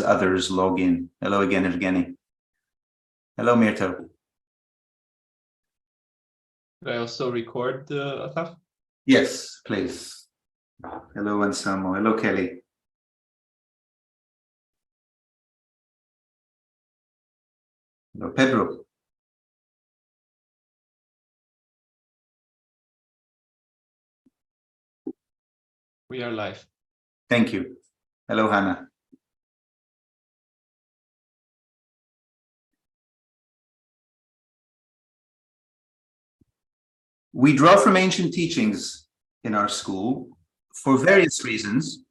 others log in. Hello again, Evgeny. Hello, Mirto. Could I also record Ataf? Yes, please. Hello, Anselmo. Hello, Kelly. Hello, Pedro. We are live. Thank you. Hello, Hannah. We draw from ancient teachings in our school for various reasons,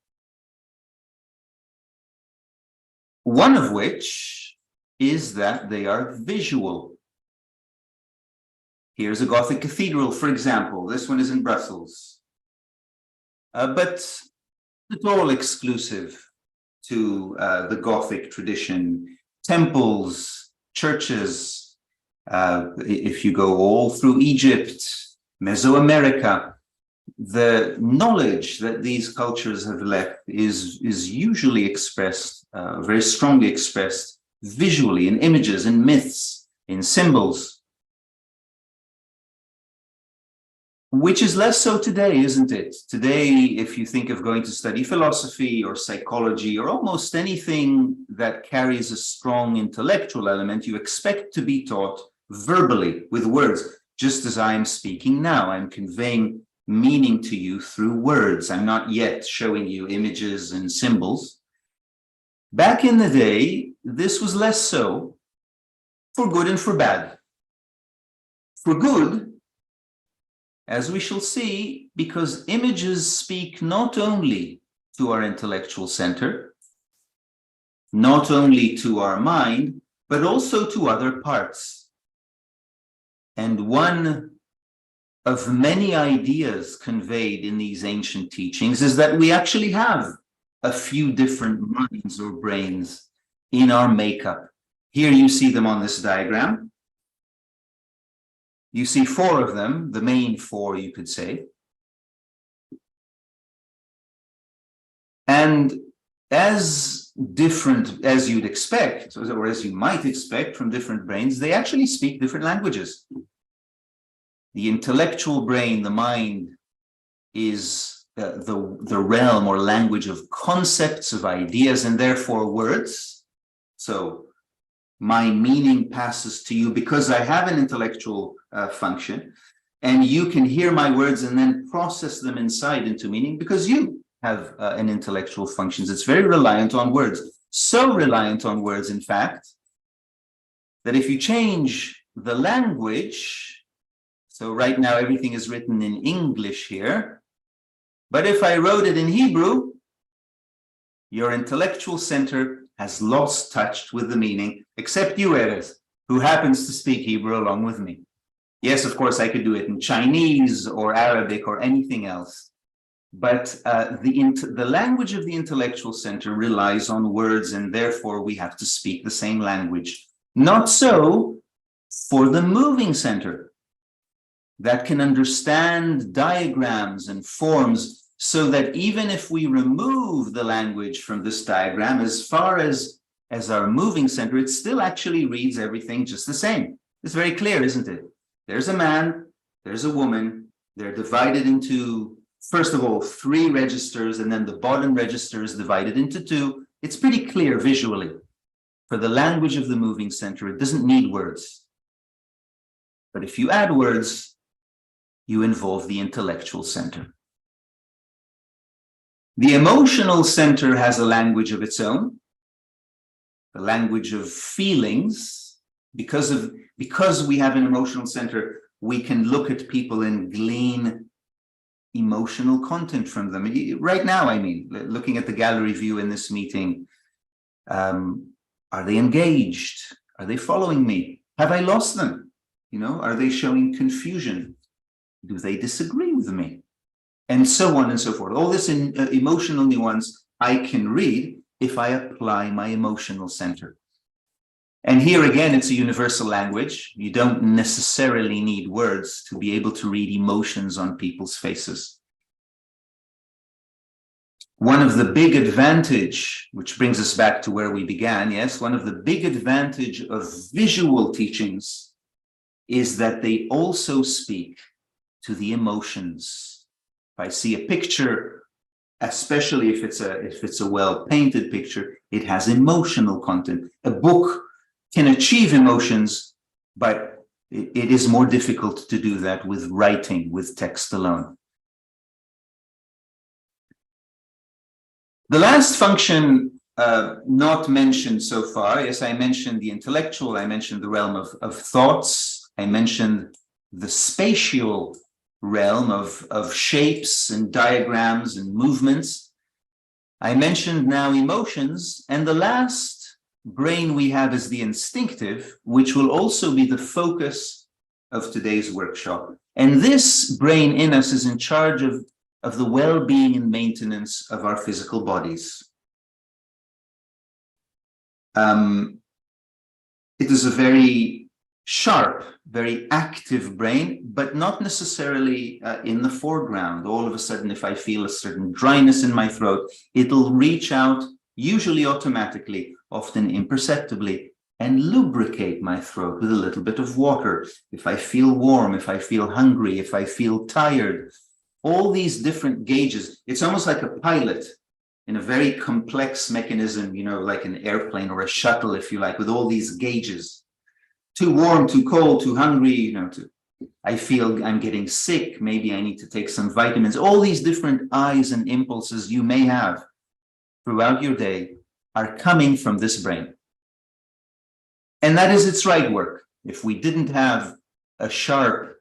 one of which is that they are visual. Here's a Gothic cathedral, for example. This one is in Brussels. But it's all exclusive to the Gothic tradition. Temples, churches, if you go all through Egypt, Mesoamerica, the knowledge that these cultures have left is usually expressed, very strongly expressed visually in images, in myths, in symbols. Which is less so today, isn't it? Today, if you think of going to study philosophy or psychology or almost anything that carries a strong intellectual element, you expect to be taught verbally with words, just as I am speaking now. I'm conveying meaning to you through words. I'm not yet showing you images and symbols. Back in the day, this was less so, for good and for bad. For good, as we shall see, because images speak not only to our intellectual center, not only to our mind, but also to other parts. And one of many ideas conveyed in these ancient teachings is that we actually have a few different minds or brains in our makeup. Here you see them on this diagram. You see four of them, the main four, you could say. And as different as you'd expect, or as you might expect from different brains, they actually speak different languages. The intellectual brain, the mind, is the realm or language of concepts, of ideas, and therefore words. So my meaning passes to you because I have an intellectual function, and you can hear my words and then process them inside into meaning because you have an intellectual function. It's very reliant on words. So reliant on words, in fact, that if you change the language, so right now everything is written in English here, but if I wrote it in Hebrew, your intellectual center has lost touch with the meaning, except you, Erez, who happens to speak Hebrew along with me. Yes, of course, I could do it in Chinese or Arabic or anything else. But the language of the intellectual center relies on words, and therefore we have to speak the same language. Not so for the moving center, that can understand diagrams and forms, so that even if we remove the language from this diagram, as far as our moving center, it still actually reads everything just the same. It's very clear, isn't it? There's a man, there's a woman, they're divided into, first of all, 3 registers, and then the bottom register is divided into 2. It's pretty clear visually. For the language of the moving center, it doesn't need words. But if you add words, you involve the intellectual center. The emotional center has a language of its own, the language of feelings. Because we have an emotional center, we can look at people and glean emotional content from them. Right now, I mean, looking at the gallery view in this meeting, are they engaged? Are they following me? Have I lost them? You know, are they showing confusion? Do they disagree with me? And so on and so forth. All this emotional nuance I can read if I apply my emotional center. And here again, it's a universal language. You don't necessarily need words to be able to read emotions on people's faces. One of the big advantage, which brings us back to where we began, yes, one of the big advantage of visual teachings is that they also speak to the emotions. If I see a picture, especially if it's a well-painted picture, it has emotional content. A book can achieve emotions, but it is more difficult to do that with writing, with text alone. The last function not mentioned so far, yes, I mentioned the intellectual, I mentioned the realm of thoughts, I mentioned the spatial realm of shapes and diagrams and movements. I mentioned now emotions, and the last brain we have is the instinctive, which will also be the focus of today's workshop. And this brain in us is in charge of the well-being and maintenance of our physical bodies. It is a very sharp, very active brain, but not necessarily in the foreground. All of a sudden, if I feel a certain dryness in my throat, it'll reach out, usually automatically, often imperceptibly, and lubricate my throat with a little bit of water. If I feel warm, if I feel hungry, if I feel tired, all these different gauges, it's almost like a pilot in a very complex mechanism, you know, like an airplane or a shuttle, if you like, with all these gauges. Too warm, too cold, too hungry, you know, I feel I'm getting sick, maybe I need to take some vitamins. All these different eyes and impulses you may have throughout your day are coming from this brain. And that is its right work. If we didn't have a sharp,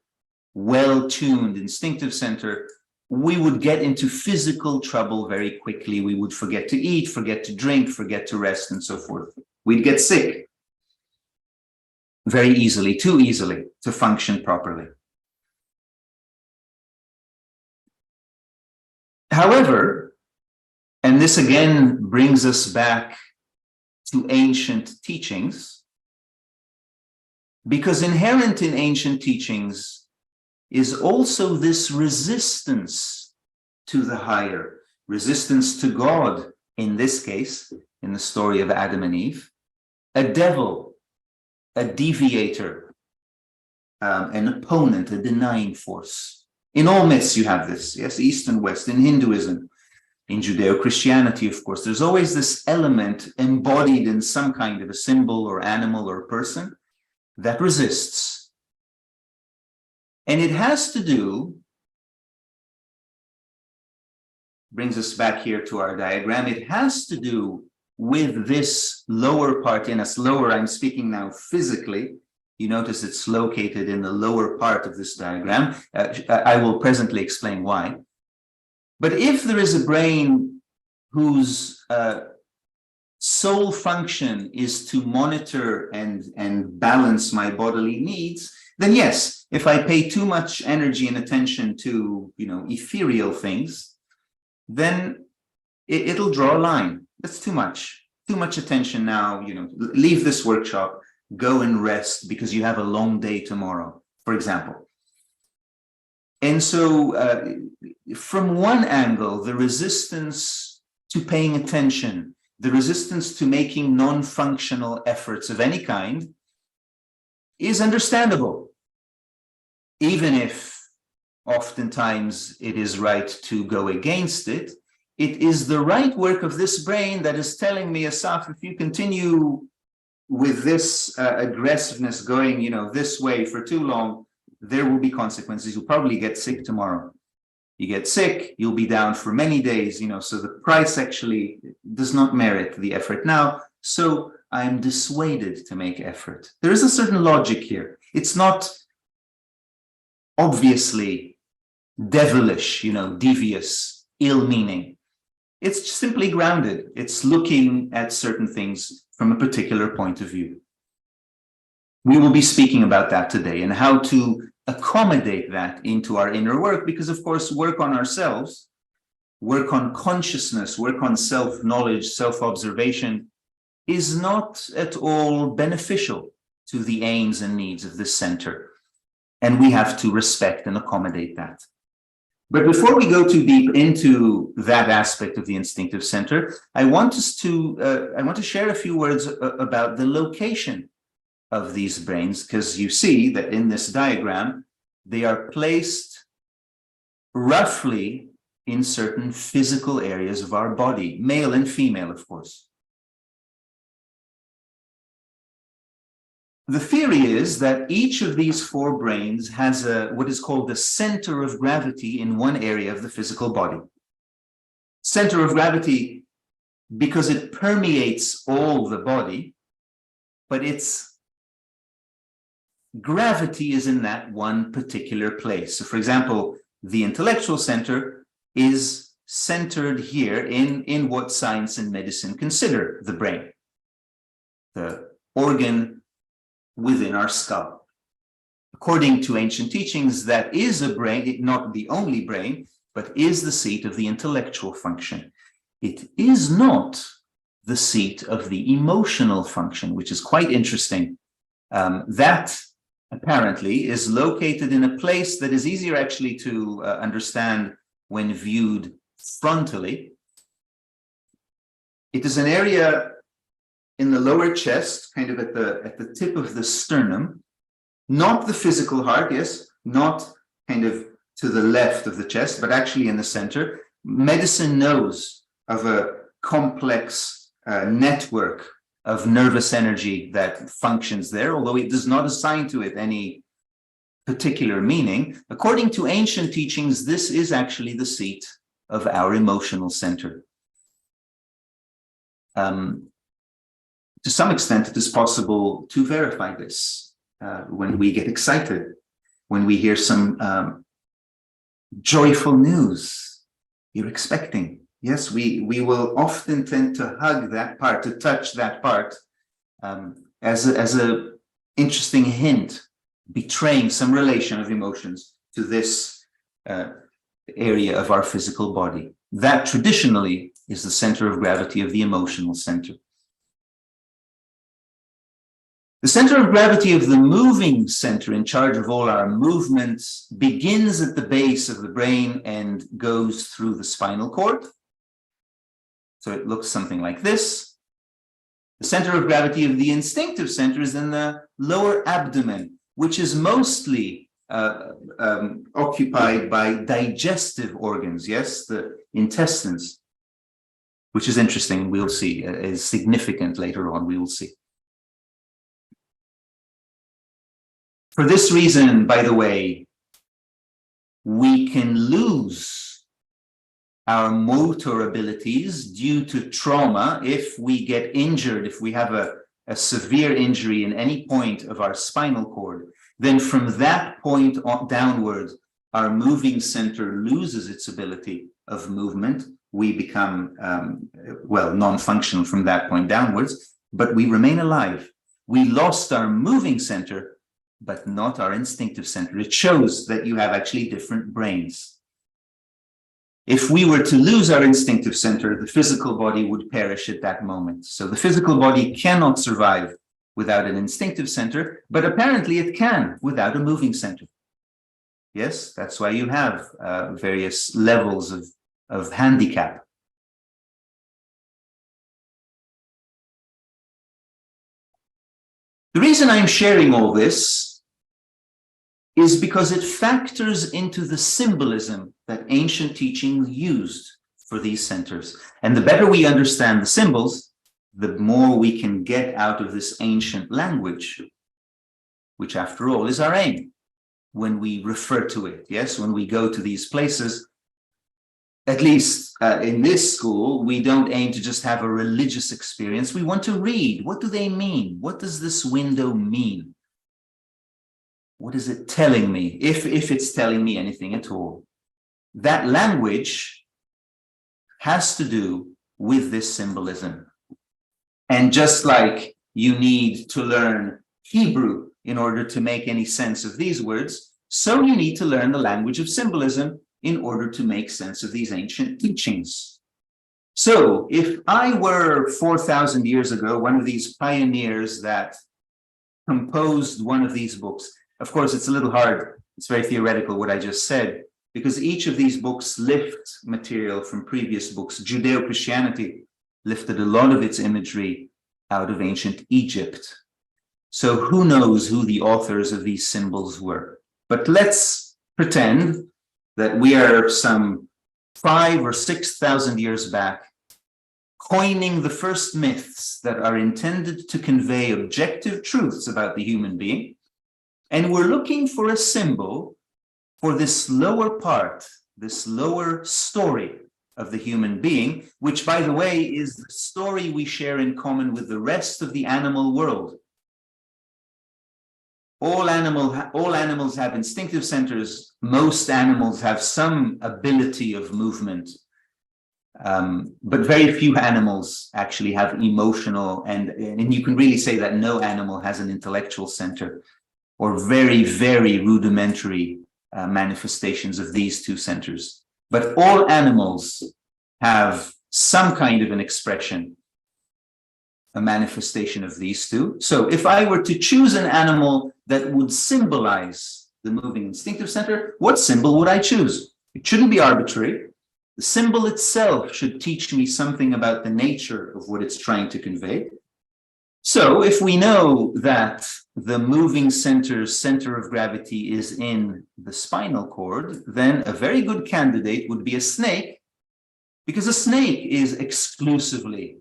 well-tuned instinctive center, we would get into physical trouble very quickly. We would forget to eat, forget to drink, forget to rest, and so forth. We'd get sick very easily, too easily to function properly. However, and this again brings us back to ancient teachings, because inherent in ancient teachings is also this resistance to the higher, resistance to God, in this case, in the story of Adam and Eve, a devil, a deviator, an opponent, a denying force. In all myths you have this, yes, East and West, in Hinduism, in Judeo-Christianity, of course, there's always this element embodied in some kind of a symbol or animal or person that resists. And it has to do, brings us back here to our diagram, it has to do with this lower part in us. Lower, I'm speaking now physically. You notice it's located in the lower part of this diagram. I will presently explain why. But if there is a brain whose sole function is to monitor and balance my bodily needs, then yes, if I pay too much energy and attention to, you know, ethereal things, then it'll draw a line. That's too much attention now, you know, leave this workshop, go and rest because you have a long day tomorrow, for example. And so from one angle, the resistance to paying attention, the resistance to making non-functional efforts of any kind is understandable, even if oftentimes it is right to go against it. It is the right work of this brain that is telling me, Asaf, if you continue with this aggressiveness going, you know, this way for too long, there will be consequences. You'll probably get sick tomorrow. You get sick, you'll be down for many days, you know, so the price actually does not merit the effort now. So I'm dissuaded to make effort. There is a certain logic here. It's not obviously devilish, you know, devious, ill-meaning. It's simply grounded. It's looking at certain things from a particular point of view. We will be speaking about that today and how to accommodate that into our inner work, because of course, work on ourselves, work on consciousness, work on self-knowledge, self-observation is not at all beneficial to the aims and needs of this center. And we have to respect and accommodate that. But before we go too deep into that aspect of the instinctive center, I want to share a few words about the location of these brains, because you see that in this diagram, they are placed roughly in certain physical areas of our body, male and female, of course. The theory is that each of these four brains has what is called the center of gravity in one area of the physical body. Center of gravity because it permeates all the body, but its gravity is in that one particular place. So, for example, the intellectual center is centered here in what science and medicine consider the brain, the organ within our skull. According to ancient teachings, that is a brain, not the only brain, but is the seat of the intellectual function. It is not the seat of the emotional function, which is quite interesting. That apparently is located in a place that is easier actually to understand when viewed frontally. It is an area in the lower chest, kind of at the tip of the sternum, not the physical heart, yes, not kind of to the left of the chest, but actually in the center. Medicine knows of a complex network of nervous energy that functions there, although it does not assign to it any particular meaning. According to ancient teachings, this is actually the seat of our emotional center. To some extent, it is possible to verify this when we get excited, when we hear some joyful news you're expecting. Yes, we will often tend to hug that part, to touch that part as a interesting hint, betraying some relation of emotions to this area of our physical body. That traditionally is the center of gravity of the emotional center. The center of gravity of the moving center, in charge of all our movements, begins at the base of the brain and goes through the spinal cord. So it looks something like this. The center of gravity of the instinctive center is in the lower abdomen, which is mostly occupied by digestive organs, yes, the intestines, which is interesting, we'll see, is significant later on, we will see. For this reason, by the way, we can lose our motor abilities due to trauma if we get injured, if we have a severe injury in any point of our spinal cord. Then from that point on downward, our moving center loses its ability of movement. We become, non-functional from that point downwards, but we remain alive. We lost our moving center, but not our instinctive center. It shows that you have actually different brains. If we were to lose our instinctive center, the physical body would perish at that moment. So the physical body cannot survive without an instinctive center, but apparently it can without a moving center. Yes, that's why you have various levels of handicap. The reason I'm sharing all this is because it factors into the symbolism that ancient teachings used for these centers. And the better we understand the symbols, the more we can get out of this ancient language, which after all is our aim when we refer to it. Yes, when we go to these places, at least in this school, we don't aim to just have a religious experience. We want to read. What do they mean? What does this window mean? What is it telling me, if it's telling me anything at all? That language has to do with this symbolism. And just like you need to learn Hebrew in order to make any sense of these words, so you need to learn the language of symbolism in order to make sense of these ancient teachings. So if I were 4,000 years ago, one of these pioneers that composed one of these books, of course, it's a little hard, it's very theoretical what I just said, because each of these books lift material from previous books. Judeo-Christianity lifted a lot of its imagery out of ancient Egypt. So who knows who the authors of these symbols were? But let's pretend that we are some 5,000 or 6,000 years back, coining the first myths that are intended to convey objective truths about the human being. And we're looking for a symbol for this lower part, this lower story of the human being, which, by the way, is the story we share in common with the rest of the animal world. All animals have instinctive centers. Most animals have some ability of movement, but very few animals actually have emotional, and you can really say that no animal has an intellectual center, or very, very rudimentary manifestations of these two centers. But all animals have some kind of an expression, a manifestation of these two. So if I were to choose an animal that would symbolize the moving instinctive center, what symbol would I choose? It shouldn't be arbitrary. The symbol itself should teach me something about the nature of what it's trying to convey. So if we know that the moving center of gravity is in the spinal cord, then a very good candidate would be a snake, because a snake is exclusively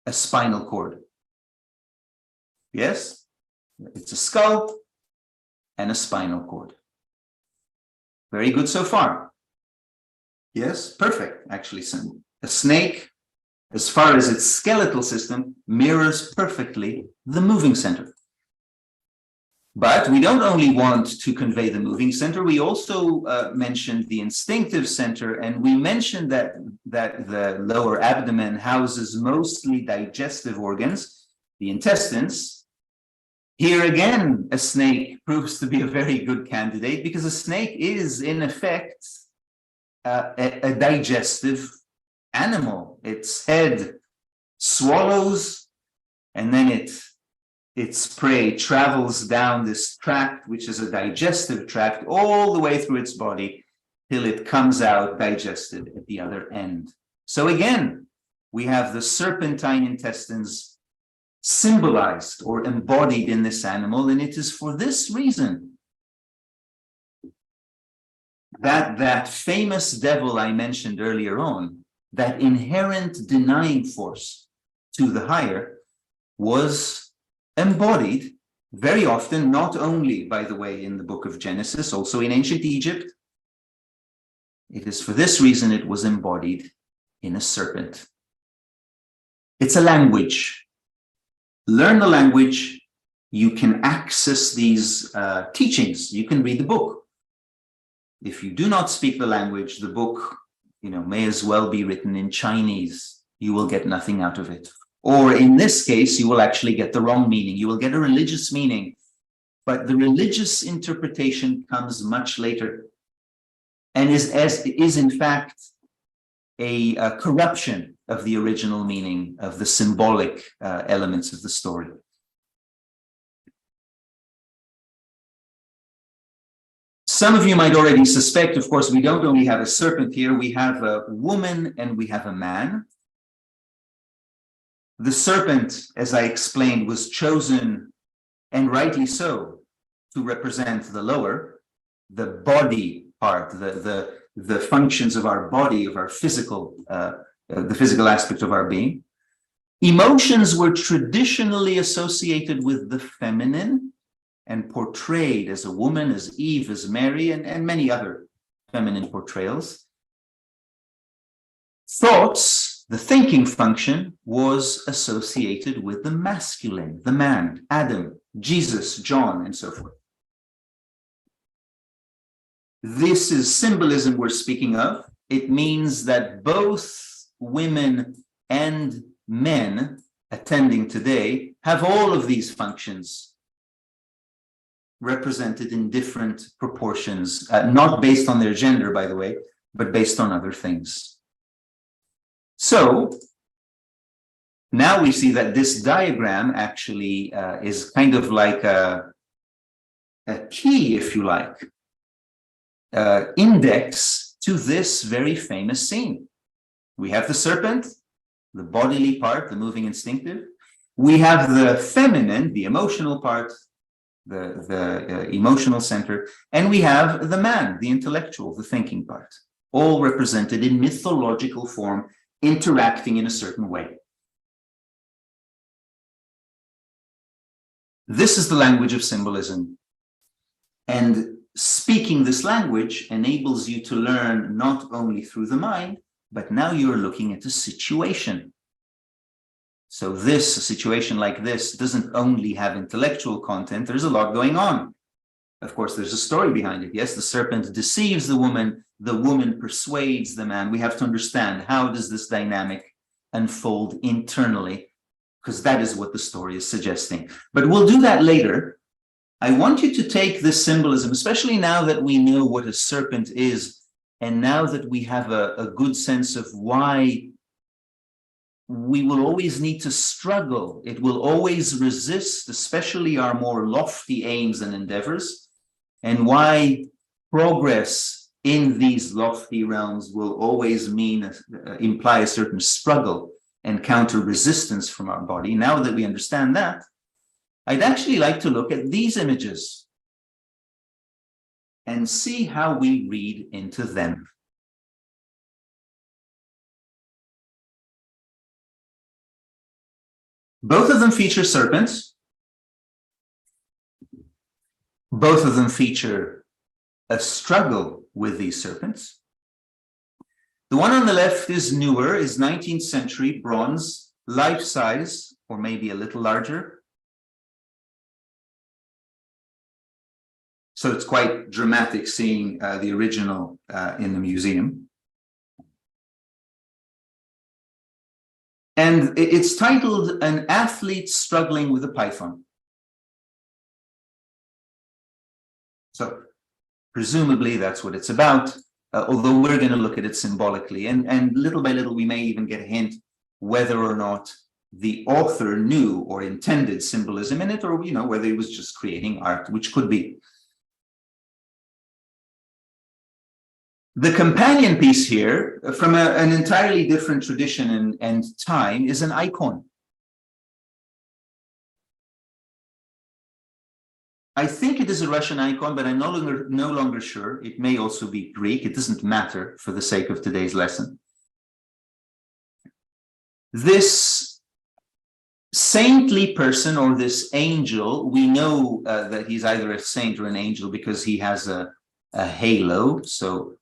a spinal cord. Yes, it's a skull and a spinal cord. Very good so far. Yes, perfect, actually. A snake, as far as its skeletal system, mirrors perfectly the moving center. But we don't only want to convey the moving center, we also mentioned the instinctive center, and we mentioned that the lower abdomen houses mostly digestive organs, the intestines. Here again, a snake proves to be a very good candidate, because a snake is, in effect, a digestive animal. Its head swallows, and then its prey travels down this tract, which is a digestive tract, all the way through its body till it comes out digested at the other end. So again, we have the serpentine intestines symbolized or embodied in this animal, and it is for this reason that that famous devil I mentioned earlier on, that inherent denying force to the higher, was embodied very often, not only, by the way, in the book of Genesis, also in ancient Egypt. It is for this reason it was embodied in a serpent. It's a language. Learn the language, you can access these teachings, you can read the book. If you do not speak the language, the book, may as well be written in Chinese. You will get nothing out of it. Or in this case, you will actually get the wrong meaning. You will get a religious meaning, but the religious interpretation comes much later and is in fact a corruption of the original meaning of the symbolic elements of the story. Some of you might already suspect, of course, we don't only have a serpent here, we have a woman and we have a man. The serpent, as I explained, was chosen, and rightly so, to represent the lower, the body part, the functions of our body, of our physical, the physical aspect of our being. Emotions were traditionally associated with the feminine and portrayed as a woman, as Eve, as Mary, and many other feminine portrayals. Thoughts, the thinking function, was associated with the masculine, the man, Adam, Jesus, John, and so forth. This is symbolism we're speaking of. It means that both women and men attending today have all of these functions represented in different proportions, not based on their gender, by the way, but based on other things. So now we see that this diagram actually is kind of like a key, if you like. index to this very famous scene. We have the serpent, the bodily part, the moving instinctive. We have the feminine, the emotional part, the emotional center, and we have the man, the intellectual, the thinking part, all represented in mythological form, interacting in a certain way. This is the language of symbolism. And speaking this language enables you to learn not only through the mind, but now you're looking at a situation. So a situation like this doesn't only have intellectual content, there's a lot going on. Of course, there's a story behind it. Yes, the serpent deceives the woman persuades the man. We have to understand, how does this dynamic unfold internally? Because that is what the story is suggesting. But we'll do that later. I want you to take this symbolism, especially now that we know what a serpent is, and now that we have a good sense of why we will always need to struggle. It will always resist, especially our more lofty aims and endeavors, and why progress in these lofty realms will always imply a certain struggle and counter resistance from our body. Now that we understand that, I'd actually like to look at these images and see how we read into them. Both of them feature serpents. Both of them feature a struggle with these serpents. The one on the left is newer, is 19th century bronze, life size, or maybe a little larger. So it's quite dramatic seeing the original in the museum. And it's titled An Athlete Struggling with a Python. So presumably that's what it's about, although we're going to look at it symbolically. And little by little, we may even get a hint whether or not the author knew or intended symbolism in it, or, you know, whether he was just creating art, which could be. The companion piece here, from an entirely different tradition and time, is an icon. I think it is a Russian icon, but I'm no longer sure. It may also be Greek. It doesn't matter for the sake of today's lesson. This saintly person, or this angel, we know that he's either a saint or an angel because he has a halo. So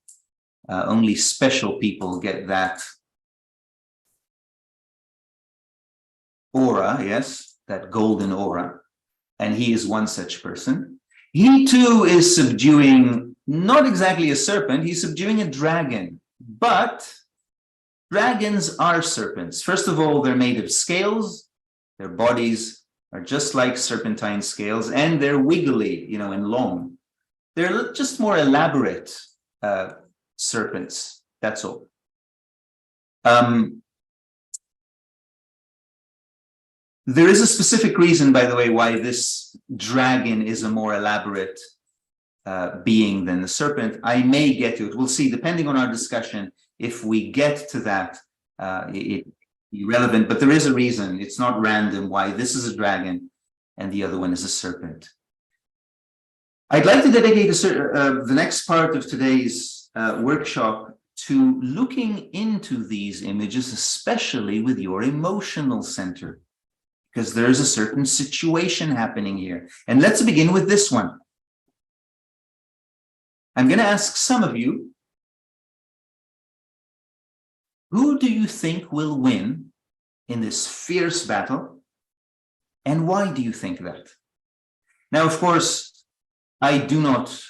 only special people get that aura, yes, that golden aura. And he is one such person. He too is subduing, not exactly a serpent, he's subduing a dragon. But dragons are serpents. First of all, they're made of scales. Their bodies are just like serpentine scales, and they're wiggly, you know, and long. They're just more elaborate serpents, that's all. There is a specific reason, by the way, why this dragon is a more elaborate being than the serpent. I may get to it. We'll see, depending on our discussion, if we get to that, it's irrelevant. But there is a reason. It's not random why this is a dragon and the other one is a serpent. I'd like to dedicate the next part of today's workshop to looking into these images, especially with your emotional center, because there's a certain situation happening here. And let's begin with this one. I'm going to ask some of you, who do you think will win in this fierce battle? And why do you think that? Now, of course, I do not,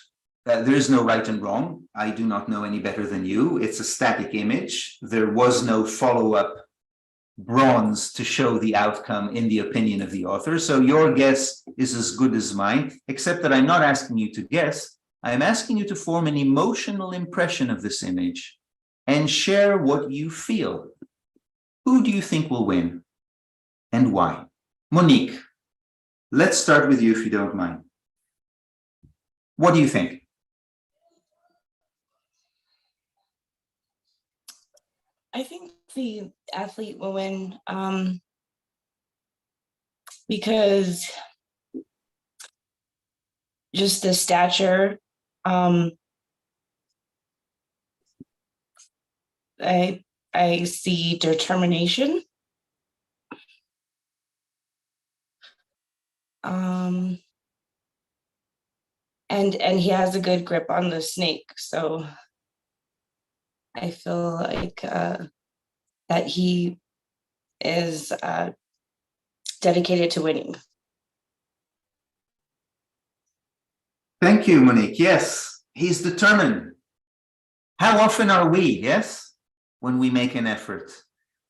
there is no right and wrong. I do not know any better than you. It's a static image. There was no follow-up bronze to show the outcome in the opinion of the author. So your guess is as good as mine, except that I'm not asking you to guess. I'm asking you to form an emotional impression of this image and share what you feel. Who do you think will win and why? Monique, let's start with you if you don't mind. What do you think? I think the athlete will win because just the stature. I see determination. And he has a good grip on the snake, so I feel like that he is dedicated to winning. Thank you, Monique. Yes, he's determined. How often are we, yes, when we make an effort?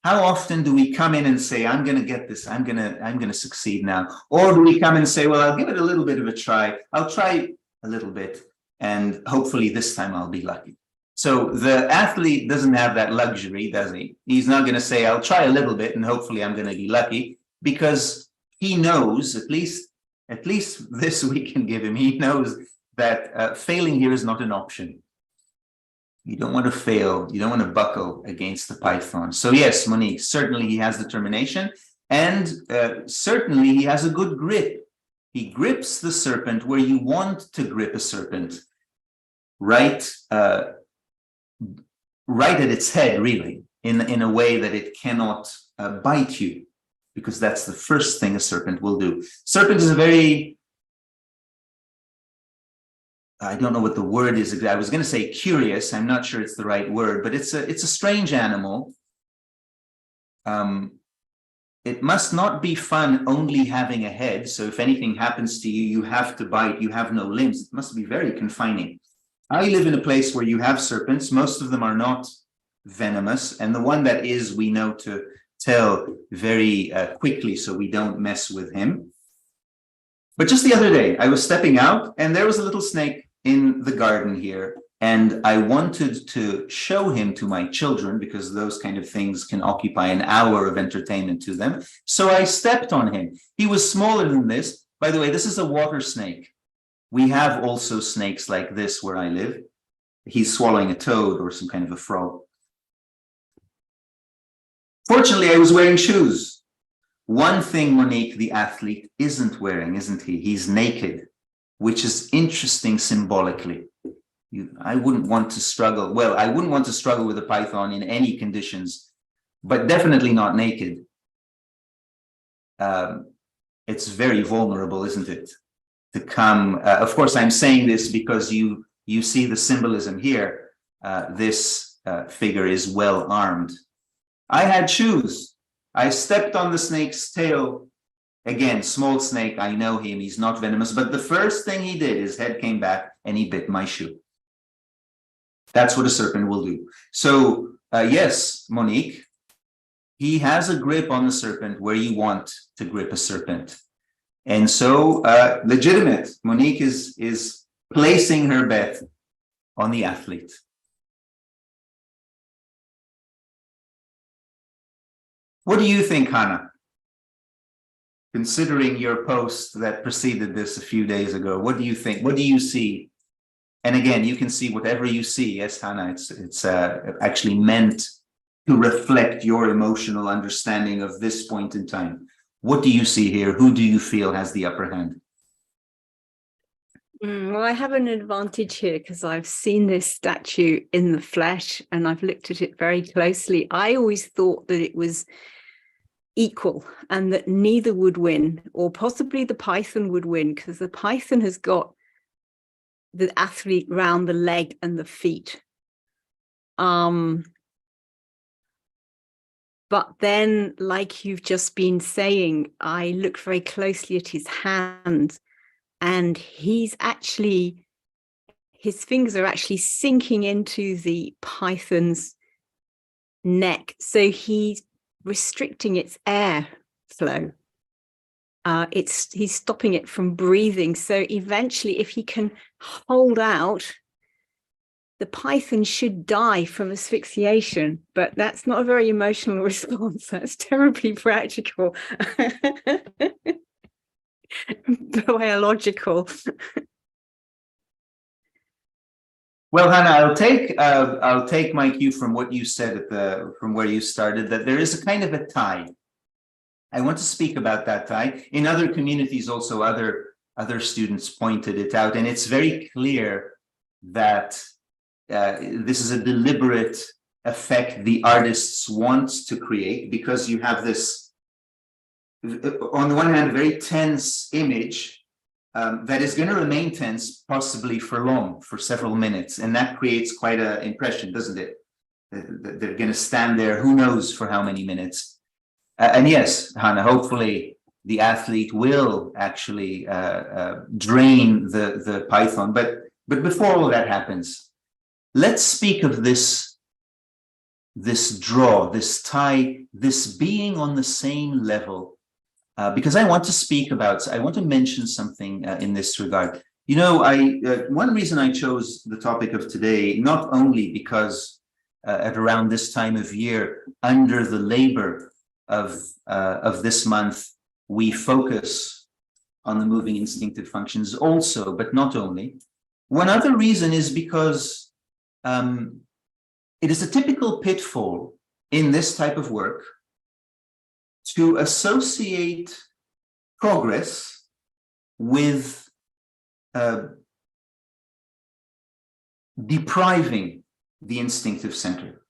How often do we come in and say, I'm going to get this, I'm going to succeed now? Or do we come and say, well, I'll give it a little bit of a try. I'll try a little bit, and hopefully this time I'll be lucky. So the athlete doesn't have that luxury, does he? He's not going to say, I'll try a little bit and hopefully I'm going to be lucky, because he knows, at least this we can give him, he knows that failing here is not an option. You don't want to fail. You don't want to buckle against the python. So yes, Monique, certainly he has determination, and certainly he has a good grip. He grips the serpent where you want to grip a serpent, right at its head, really, in a way that it cannot bite you, because that's the first thing a serpent will do. Serpent is a very, I don't know what the word is. I was going to say curious. I'm not sure it's the right word, but it's a strange animal. It must not be fun only having a head. So if anything happens to you, you have to bite. You have no limbs. It must be very confining. I live in a place where you have serpents. Most of them are not venomous, and the one that is, we know to tell very quickly, so we don't mess with him. But just the other day, I was stepping out, and there was a little snake in the garden here, and I wanted to show him to my children, because those kind of things can occupy an hour of entertainment to them. So I stepped on him. He was smaller than this. By the way, this is a water snake. We have also snakes like this where I live. He's swallowing a toad or some kind of a frog. Fortunately, I was wearing shoes. One thing Monique, the athlete, isn't wearing, isn't he? He's naked, which is interesting symbolically. I wouldn't want to struggle. Well, I wouldn't want to struggle with a python in any conditions, but definitely not naked. It's very vulnerable, isn't it? To come, of course, I'm saying this because you see the symbolism here. This figure is well armed. I had shoes. I stepped on the snake's tail. Again, small snake, I know him, he's not venomous, but the first thing he did, his head came back and he bit my shoe. That's what a serpent will do. So yes, Monique, he has a grip on the serpent where you want to grip a serpent. And so legitimate, Monique is placing her bet on the athlete. What do you think, Hannah? Considering your post that preceded this a few days ago, what do you think? What do you see? And again, you can see whatever you see. Yes, Hannah, it's actually meant to reflect your emotional understanding of this point in time. What do you see here? Who do you feel has the upper hand? Well, I have an advantage here because I've seen this statue in the flesh and I've looked at it very closely. I always thought that it was equal and that neither would win, or possibly the python would win, because the python has got the athlete round the leg and the feet. But then, like you've just been saying, I looked very closely at his hand, and his fingers are actually sinking into the python's neck. So he's restricting its air flow. He's stopping it from breathing. So eventually, if he can hold out, the python should die from asphyxiation, but that's not a very emotional response. That's terribly practical, biological. Well, Hannah, I'll take my cue from what you said from where you started, that there is a kind of a tie. I want to speak about that tie. In other communities, also other students pointed it out, and it's very clear that this is a deliberate effect the artists want to create, because you have this, on the one hand, very tense image that is going to remain tense possibly for several minutes, and that creates quite an impression, doesn't it? They're going to stand there who knows for how many minutes. And yes, Hannah, hopefully the athlete will actually drain the python, but before all that happens, let's speak of this draw, this tie, this being on the same level. Because I want to mention something in this regard. You know, one reason I chose the topic of today, not only because at around this time of year, under the labor of this month, we focus on the moving instinctive functions also, but not only. One other reason is because it is a typical pitfall in this type of work to associate progress with depriving the instinctive center,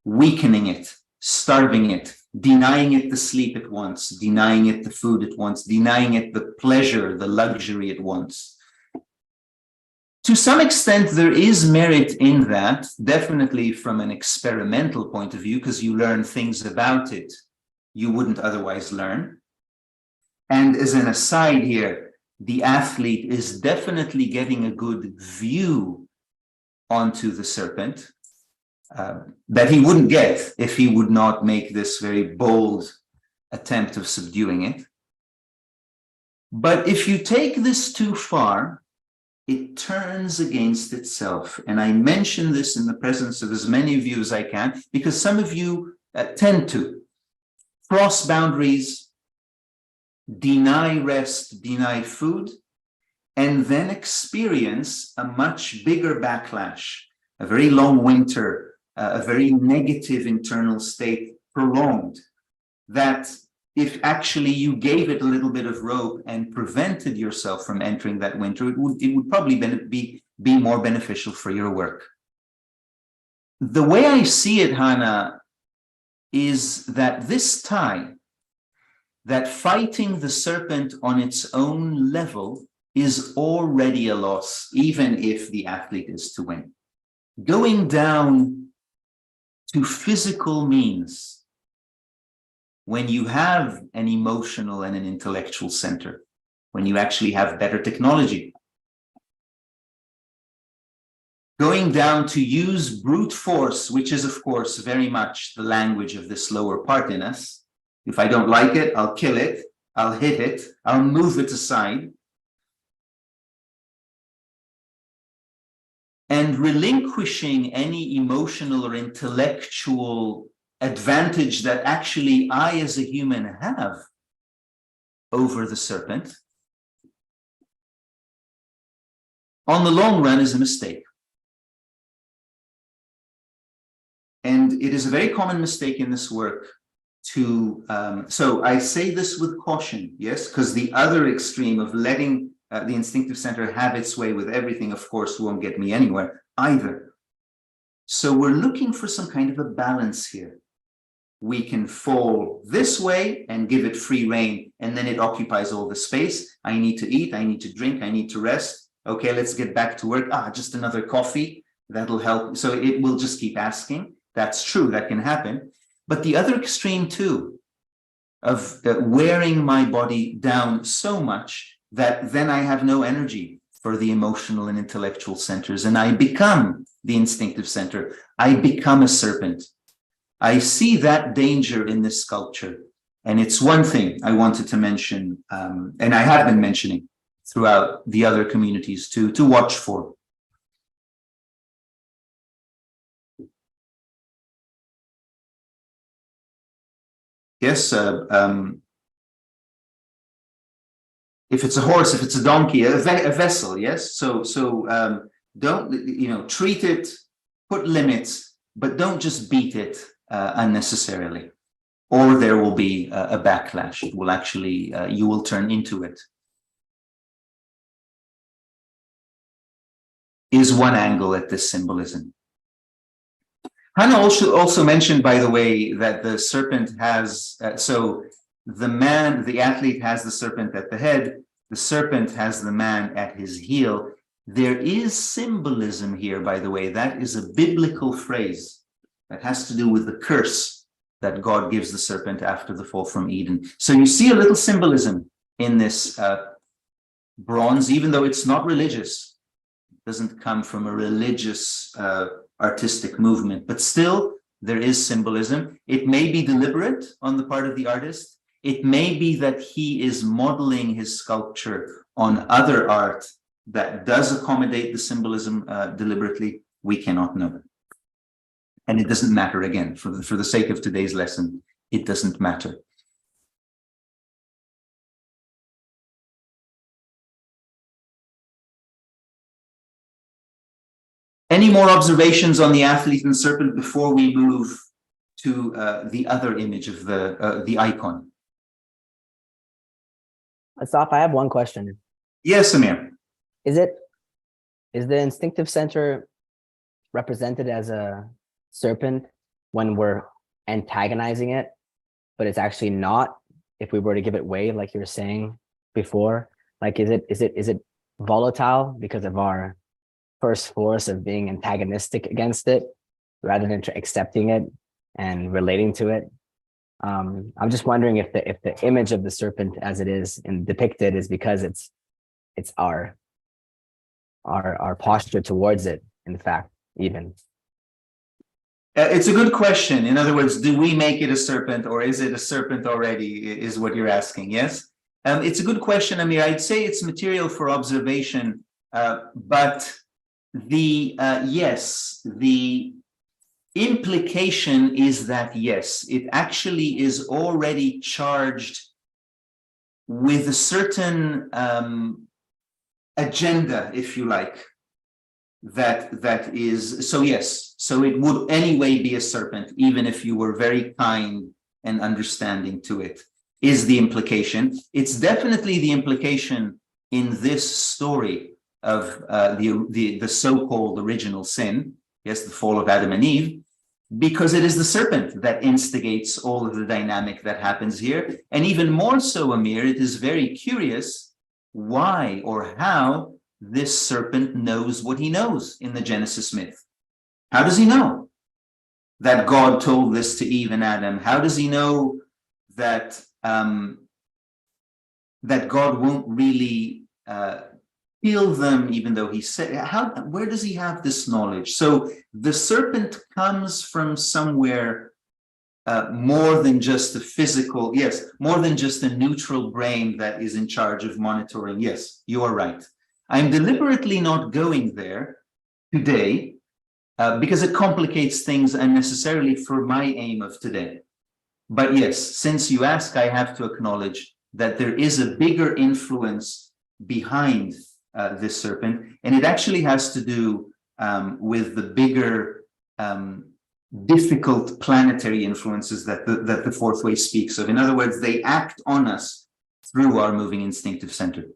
weakening it, starving it, denying it the sleep it wants, denying it the food it wants, denying it the pleasure, the luxury it wants. To some extent, there is merit in that, definitely from an experimental point of view, because you learn things about it you wouldn't otherwise learn. And as an aside here, the athlete is definitely getting a good view onto the serpent that he wouldn't get if he would not make this very bold attempt of subduing it. But if you take this too far, it turns against itself. And I mention this in the presence of as many of you as I can, because some of you tend to cross boundaries, deny rest, deny food, and then experience a much bigger backlash, a very long winter, a very negative internal state, prolonged, that if actually you gave it a little bit of rope and prevented yourself from entering that winter, it would probably be more beneficial for your work. The way I see it, Hannah, is that this tie, that fighting the serpent on its own level is already a loss, even if the athlete is to win. Going down to physical means, when you have an emotional and an intellectual center, when you actually have better technology, going down to use brute force, which is, of course, very much the language of this lower part in us. If I don't like it, I'll kill it, I'll hit it, I'll move it aside. And relinquishing any emotional or intellectual advantage that actually I, as a human, have over the serpent, on the long run is a mistake. And it is a very common mistake in this work to, so I say this with caution, yes, because the other extreme of letting the instinctive center have its way with everything, of course, won't get me anywhere either. So we're looking for some kind of a balance here. We can fall this way and give it free rein, and then it occupies all the space. I need to eat, I need to drink, I need to rest. Okay, let's get back to work. Just another coffee, that'll help. So it will just keep asking. That's true, that can happen. But the other extreme too, of wearing my body down so much that then I have no energy for the emotional and intellectual centers, and I become the instinctive center. I become a serpent. I see that danger in this sculpture. And it's one thing I wanted to mention, and I have been mentioning throughout the other communities to watch for. Yes, if it's a horse, if it's a donkey, a vessel, yes. So Don't, treat it, put limits, but don't just beat it unnecessarily, or there will be a backlash. It will actually, you will turn into it. Is one angle at this symbolism. Hannah also mentioned, by the way, that the serpent has, so the athlete has the serpent at the head, the serpent has the man at his heel. There is symbolism here, by the way. That is a biblical phrase that has to do with the curse that God gives the serpent after the fall from Eden. So you see a little symbolism in this bronze, even though it's not religious. It doesn't come from a religious artistic movement, but still there is symbolism. It may be deliberate on the part of the artist. It may be that he is modeling his sculpture on other art that does accommodate the symbolism deliberately. We cannot know. And it doesn't matter, again, for the sake of today's lesson, it doesn't matter. Any more observations on the athlete and serpent before we move to the other image of the icon? Asaf, I have one question. Yes, Amir. Is the instinctive center represented as a serpent when we're antagonizing it, but it's actually not if we were to give it way, like you were saying before? Like, is it volatile because of our first force of being antagonistic against it rather than accepting it and relating to it? I'm just wondering if the image of the serpent as it is and depicted is because it's our posture towards it, in fact, even. It's a good question. In other words, do we make it a serpent, or is it a serpent already, is what you're asking, yes? It's a good question, Amir. I'd say it's material for observation, but yes, the implication is that, yes, it actually is already charged with a certain agenda, if you like, that is, so yes, so it would anyway be a serpent, even if you were very kind and understanding to it, is the implication. It's definitely the implication in this story of the so-called original sin, yes, the fall of Adam and Eve, because it is the serpent that instigates all of the dynamic that happens here. And even more so, Amir, it is very curious why or how this serpent knows what he knows in the Genesis myth. How does he know that God told this to Eve and Adam? How does he know that that God won't really kill them, even though he said, where does he have this knowledge? So the serpent comes from somewhere more than just a physical, yes, more than just a neutral brain that is in charge of monitoring. Yes, you are right. I'm deliberately not going there today because it complicates things unnecessarily for my aim of today. But yes, since you ask, I have to acknowledge that there is a bigger influence behind this serpent, and it actually has to do with the bigger difficult planetary influences that the fourth way speaks of. In other words, they act on us through our moving instinctive center.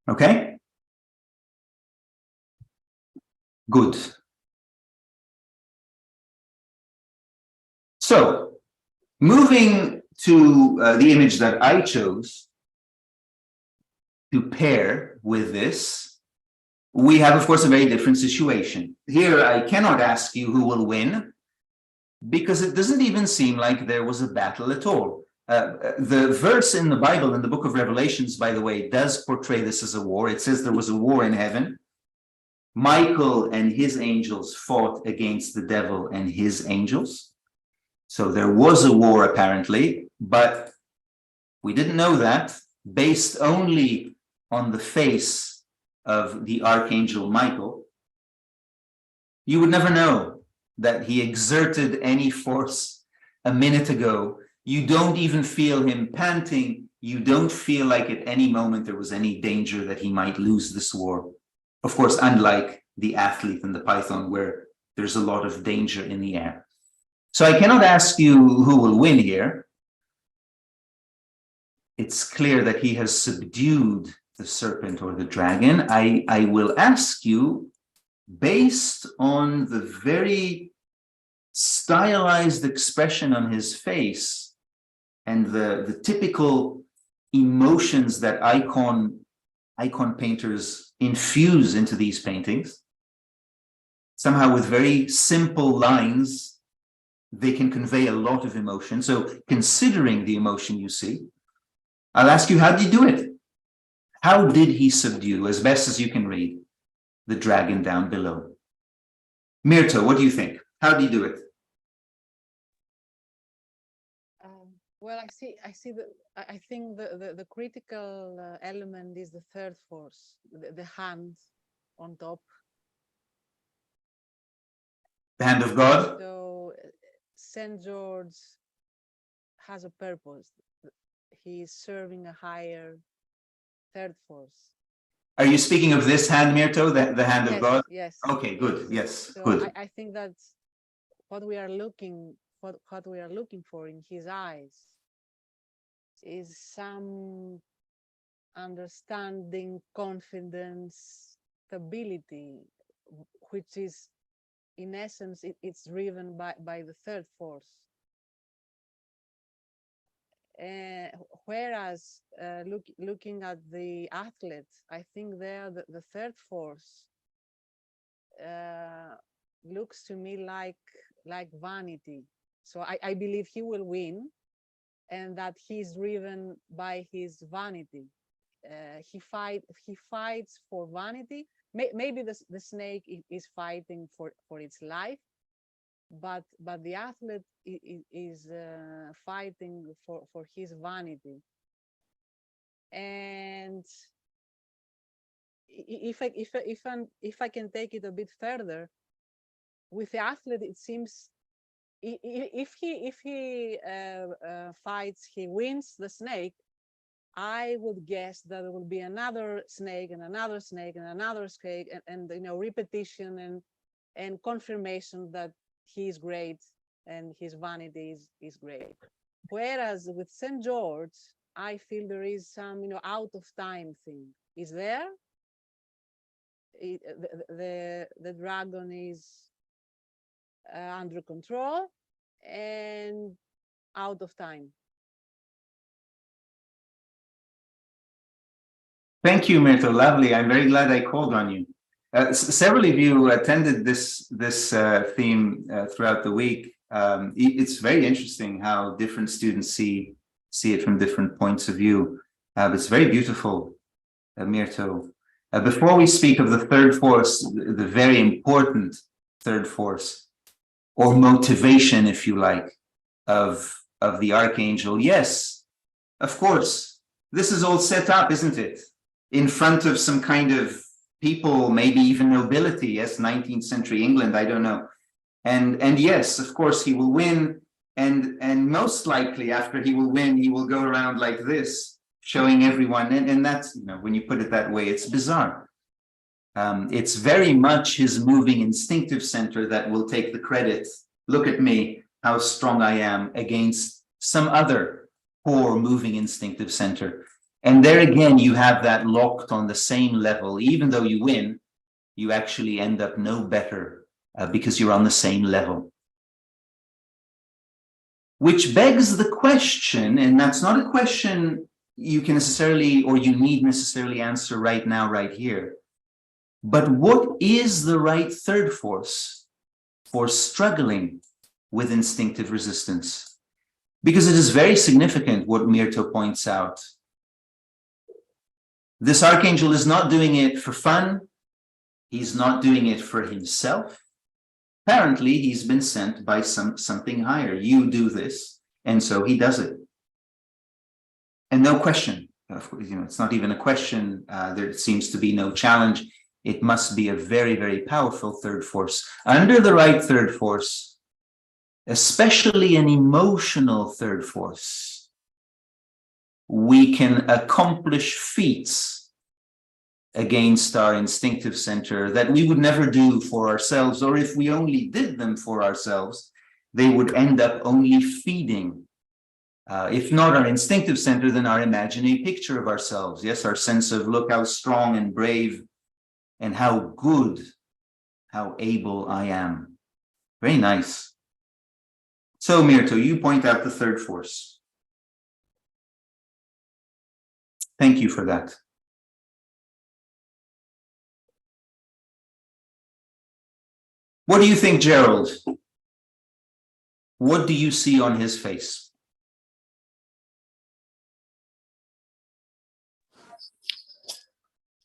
Okay? Good. So, moving to the image that I chose to pair with this, we have, of course, a very different situation. Here, I cannot ask you who will win, because it doesn't even seem like there was a battle at all. The verse in the Bible, in the book of Revelations, by the way, does portray this as a war. It says there was a war in heaven. Michael and his angels fought against the devil and his angels. So there was a war, apparently, but we didn't know that based only on the face of the archangel Michael. You would never know that he exerted any force a minute ago. You don't even feel him panting. You don't feel like at any moment there was any danger that he might lose this war. Of course, unlike the athlete and the python, where there's a lot of danger in the air. So I cannot ask you who will win here. It's clear that he has subdued the serpent or the dragon. I will ask you, based on the very stylized expression on his face and the typical emotions that icon painters infuse into these paintings, somehow with very simple lines, they can convey a lot of emotion. So considering the emotion you see, I'll ask you, how did he do it? How did he subdue, as best as you can read, the dragon down below? Mirto, what do you think? How did he do it? Well, I think the critical element is the third force, the hand on top. The hand of God? So St. George has a purpose. He is serving a higher third force. Are you speaking of this hand, Mirto, the hand of Yes, God? yes. Okay, good. Yes, So good. I think that what we are looking for in his eyes is some understanding, confidence, stability, which is in essence it's driven by the third force. Whereas looking at the athletes, I think there the third force looks to me like vanity. So I believe he will win, and that he's driven by his vanity. He fights for vanity. Maybe the snake is fighting for its life, but the athlete is fighting for his vanity. And if I can take it a bit further, with the athlete, it seems if he fights, he wins the snake, I would guess that there will be another snake and another snake and another snake, and you know, repetition and confirmation that he's great and his vanity is great. Whereas with St. George, I feel there is some, you know, out of time thing. Is there? The dragon is under control and out of time. Thank you, Mirto. Lovely. I'm very glad I called on you. Several of you attended this theme throughout the week. It's very interesting how different students see it from different points of view. It's very beautiful, Mirto. Before we speak of the third force, the very important third force, or motivation, if you like, of the archangel, yes, of course, this is all set up, isn't it? In front of some kind of people, maybe even nobility, yes, 19th century England, I don't know. And yes, of course, he will win. And most likely after he will win, he will go around like this, showing everyone. And that's, you know, when you put it that way, it's bizarre. It's very much his moving instinctive center that will take the credit. Look at me, how strong I am against some other poor moving instinctive center. And there again, you have that locked on the same level. Even though you win, you actually end up no better because you're on the same level. Which begs the question, and that's not a question you can necessarily, or you need necessarily answer right now, right here. But what is the right third force for struggling with instinctive resistance? Because it is very significant what Mirto points out. This archangel is not doing it for fun. He's not doing it for himself. Apparently, he's been sent by something higher. You do this, and so he does it. And no question, of course, you know, it's not even a question. There seems to be no challenge. It must be a very, very powerful third force. Under the right third force, especially an emotional third force, we can accomplish feats against our instinctive center that we would never do for ourselves, or if we only did them for ourselves, they would end up only feeding, if not our instinctive center, then our imaginary picture of ourselves. Yes, our sense of look how strong and brave and how good, how able I am. Very nice. So Mirto, you point out the third force. Thank you for that. What do you think, Gerald? What do you see on his face?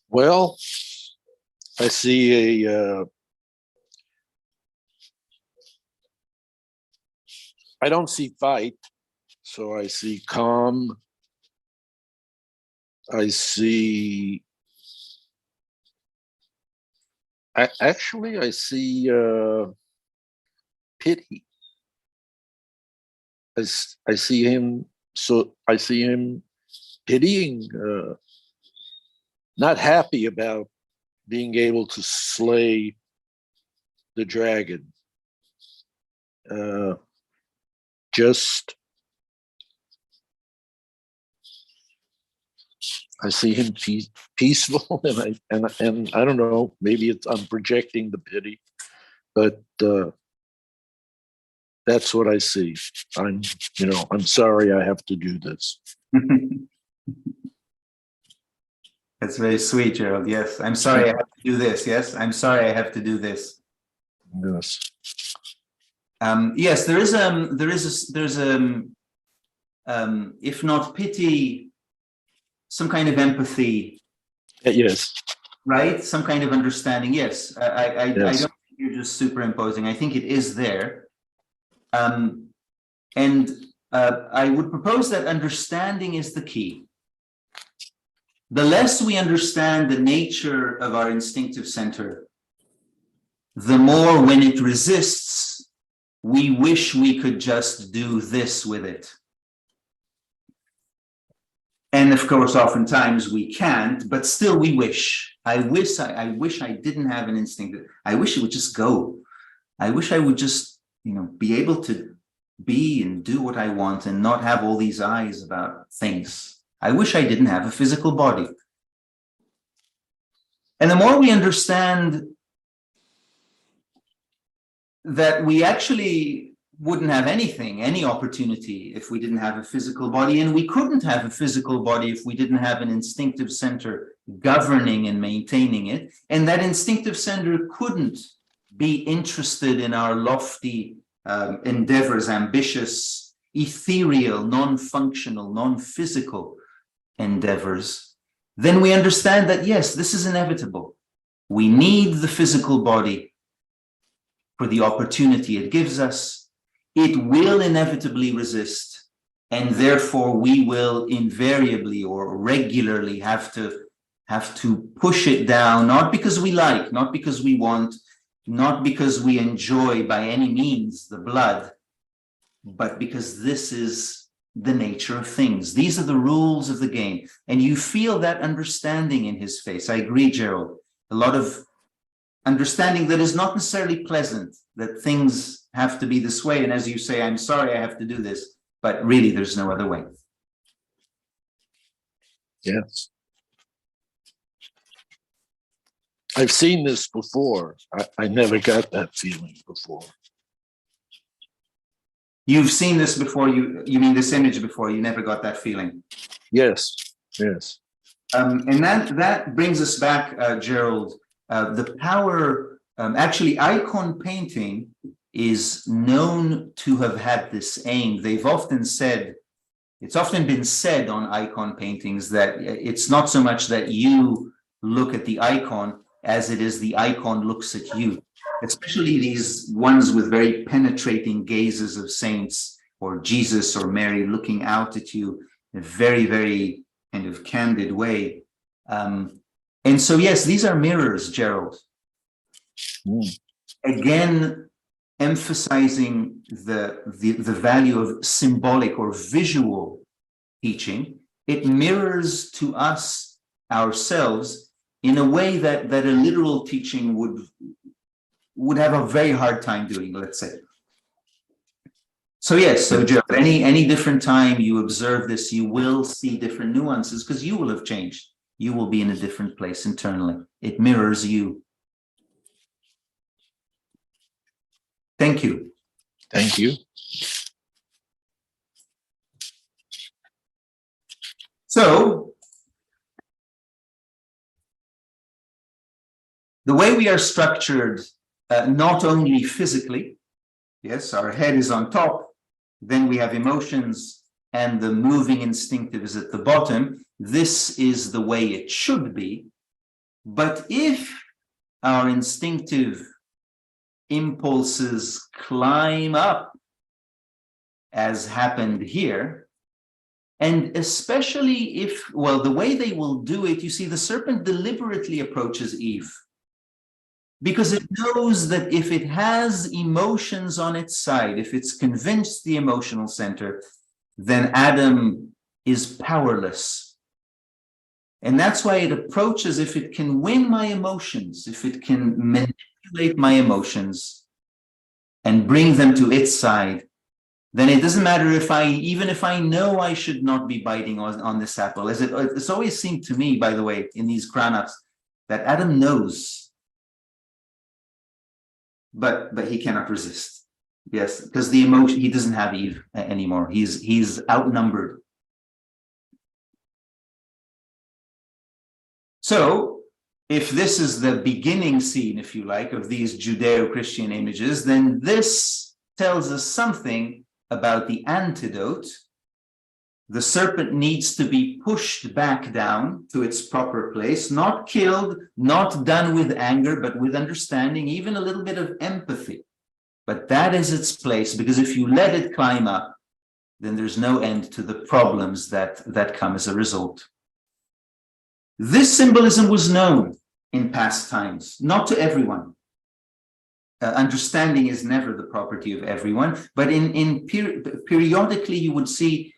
Well, I see I don't see fight, so I see calm. I see, actually, I see pity. I see him, so I see him pitying, not happy about being able to slay the dragon. Just, I see him peaceful, and I don't know, maybe I'm projecting the pity, but that's what I see. I'm sorry I have to do this. That's very sweet, Gerald. Yes, I'm sorry I have to do this. Yes, I'm sorry I have to do this. Yes. Yes, there's if not pity, some kind of empathy. Yes. Right, some kind of understanding. Yes, I don't Yes. think you're just superimposing. I think it is there, and I would propose that understanding is the key. The less we understand the nature of our instinctive center, the more, when it resists, we wish we could just do this with it. And of course, oftentimes we can't, but still we wish. I wish I didn't have an instinct. I wish it would just go. I wish I would just, be able to be and do what I want and not have all these eyes about things. I wish I didn't have a physical body. And the more we understand that we actually wouldn't have anything, any opportunity, if we didn't have a physical body, and we couldn't have a physical body if we didn't have an instinctive center governing and maintaining it, and that instinctive center couldn't be interested in our lofty endeavors, ambitious, ethereal, non-functional, non-physical endeavors, then we understand that, yes, this is inevitable. We need the physical body for the opportunity it gives us. It will inevitably resist, and therefore we will invariably or regularly have to push it down, not because we like, not because we want, not because we enjoy by any means the blood, but because this is the nature of things. These are the rules of the game. And you feel that understanding in his face. I agree, Gerald. A lot of understanding that is not necessarily pleasant, that things have to be this way. And as you say, I'm sorry I have to do this, but really there's no other way. Yes. I've seen this before. I never got that feeling before. You've seen this before, you mean this image before, you never got that feeling. Yes, yes. And that brings us back, Gerald, the power, actually icon painting is known to have had this aim. They've often said, it's often been said on icon paintings that it's not so much that you look at the icon as it is the icon looks at you. Especially these ones with very penetrating gazes of saints or Jesus or Mary looking out at you in a very, very kind of candid way. And so, yes, these are mirrors, Gerald. Again, emphasizing the value of symbolic or visual teaching. It mirrors to us ourselves in a way that a literal teaching would have a very hard time doing, let's say. So yes, so Joe, any different time you observe this, you will see different nuances because you will have changed. You will be in a different place internally. It mirrors you. Thank you. Thank you. So the way we are structured, not only physically, yes, our head is on top, then we have emotions, and the moving instinctive is at the bottom. This is the way it should be. But if our instinctive impulses climb up, as happened here, and especially if, well, the way they will do it, you see, the serpent deliberately approaches Eve because it knows that if it has emotions on its side, if it's convinced the emotional center, then Adam is powerless. And that's why it approaches, if it can win my emotions, if it can manipulate my emotions and bring them to its side, then it doesn't matter even if I know I should not be biting on this apple. As it's always seemed to me, by the way, in these Kranaps, that Adam knows, but he cannot resist. Yes, because the emotion, he doesn't have Eve anymore. He's outnumbered. So if this is the beginning scene, if you like, of these Judeo-Christian images, then this tells us something about the antidote. The serpent needs to be pushed back down to its proper place, not killed, not done with anger, but with understanding, even a little bit of empathy. But that is its place, because if you let it climb up, then there's no end to the problems that come as a result. This symbolism was known in past times, not to everyone. Understanding is never the property of everyone, but periodically you would see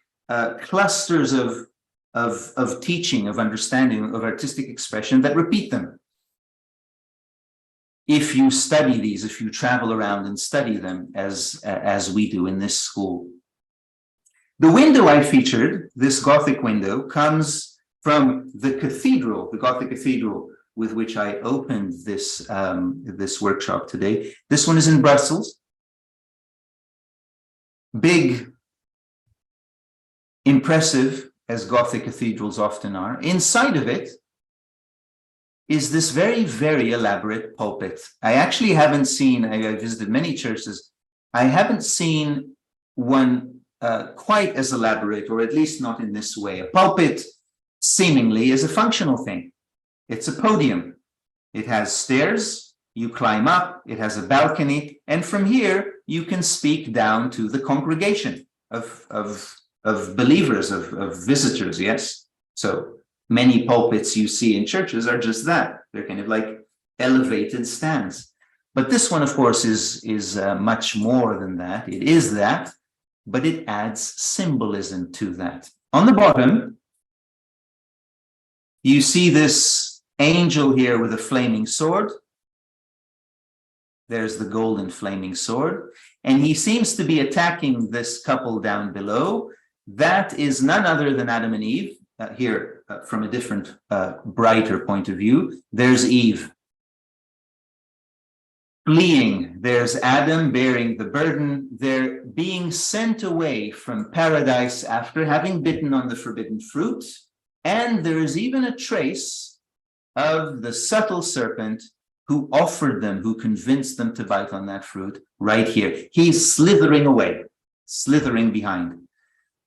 clusters of teaching, of understanding, of artistic expression that repeat them. If you study these, if you travel around and study them as we do in this school. The window I featured, this Gothic window, comes from the cathedral, the Gothic cathedral with which I opened this, this workshop today. This one is in Brussels. Big, impressive, as Gothic cathedrals often are. Inside of it is this very, very elaborate pulpit. I actually haven't seen, I visited many churches, I haven't seen one quite as elaborate, or at least not in this way. A pulpit seemingly is a functional thing. It's a podium. It has stairs, you climb up, it has a balcony, and from here you can speak down to the congregation of believers, of visitors, yes? So many pulpits you see in churches are just that. They're kind of like elevated stands. But this one, of course, is much more than that. It is that, but it adds symbolism to that. On the bottom, you see this angel here with a flaming sword. There's the golden flaming sword. And he seems to be attacking this couple down below. That is none other than Adam and Eve. Here, from a different, brighter point of view, there's Eve fleeing. There's Adam bearing the burden. They're being sent away from paradise after having bitten on the forbidden fruit. And there is even a trace of the subtle serpent who offered them, who convinced them to bite on that fruit right here. He's slithering away, slithering behind.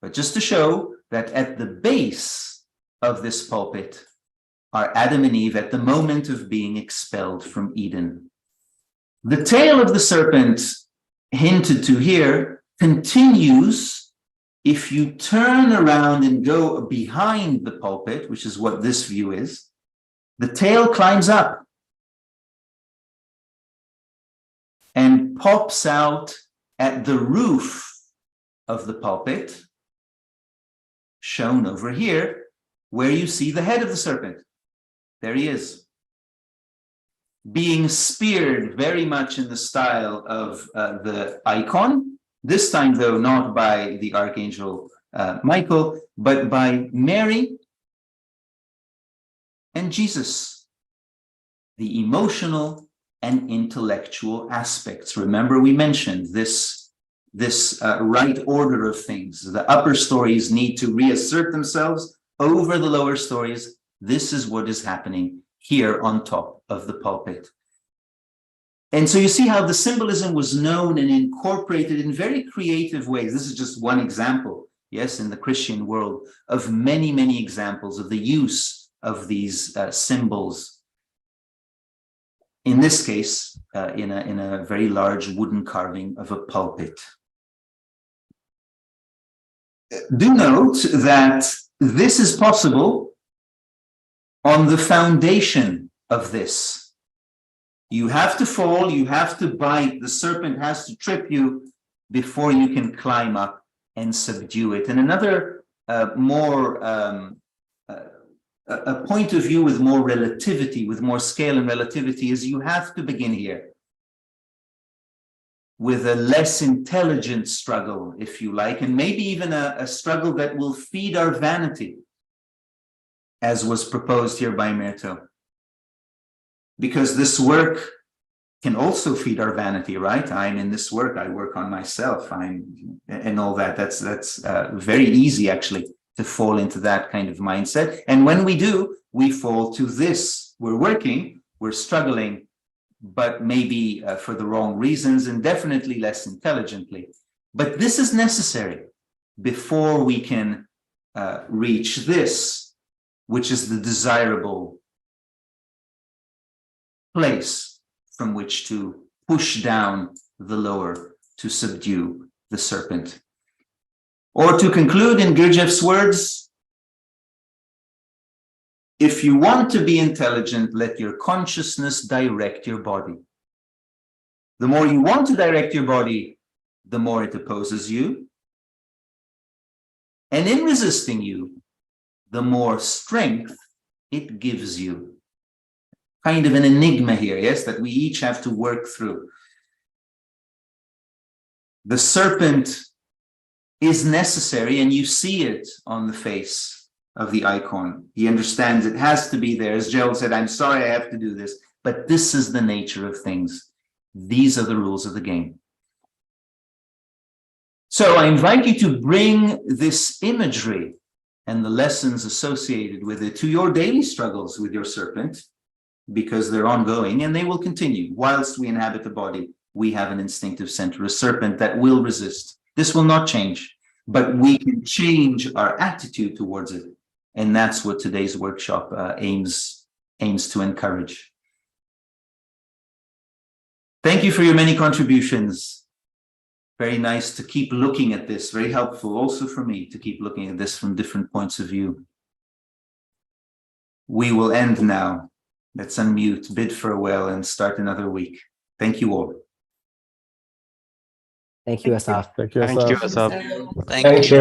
But just to show that at the base of this pulpit are Adam and Eve at the moment of being expelled from Eden. The tail of the serpent hinted to here continues if you turn around and go behind the pulpit, which is what this view is. The tail climbs up and pops out at the roof of the pulpit, shown over here, where you see the head of the serpent. There he is. being speared very much in the style of the icon, this time though not by the Archangel Michael, but by Mary and Jesus, the emotional and intellectual aspects. Remember, we mentioned this right order of things. The upper stories need to reassert themselves over the lower stories. This is what is happening here on top of the pulpit. And so you see how the symbolism was known and incorporated in very creative ways. This is just one example, yes, in the Christian world, of many, many examples of the use of these symbols. In this case, in a very large wooden carving of a pulpit. Do note that this is possible on the foundation of this. You have to fall, you have to bite, the serpent has to trip you before you can climb up and subdue it. And another a point of view with more relativity, with more scale and relativity, is you have to begin here with a less intelligent struggle, if you like, and maybe even a struggle that will feed our vanity, as was proposed here by Mirto. Because this work can also feed our vanity, right? I'm in this work, I work on myself, and all that. That's very easy, actually, to fall into that kind of mindset. And when we do, we fall to this. We're working, we're struggling, but maybe for the wrong reasons and definitely less intelligently. But this is necessary before we can reach this, which is the desirable place from which to push down the lower, to subdue the serpent. Or to conclude in Gurdjieff's words, if you want to be intelligent, let your consciousness direct your body. The more you want to direct your body, the more it opposes you. And in resisting you, the more strength it gives you. Kind of an enigma here, yes, that we each have to work through. The serpent is necessary, and you see it on the face of the icon. He understands it has to be there. As Gerald said, I'm sorry I have to do this, but this is the nature of things. These are the rules of the game. So I invite you to bring this imagery and the lessons associated with it to your daily struggles with your serpent, because they're ongoing and they will continue. Whilst we inhabit the body, we have an instinctive center, a serpent that will resist. This will not change, but we can change our attitude towards it. And that's what today's workshop aims to encourage. Thank you for your many contributions. Very nice to keep looking at this. Very helpful also for me to keep looking at this from different points of view. We will end now. Let's unmute, bid farewell, and start another week. Thank you all. Thank you, Asaf. Thank you, So, Thank you.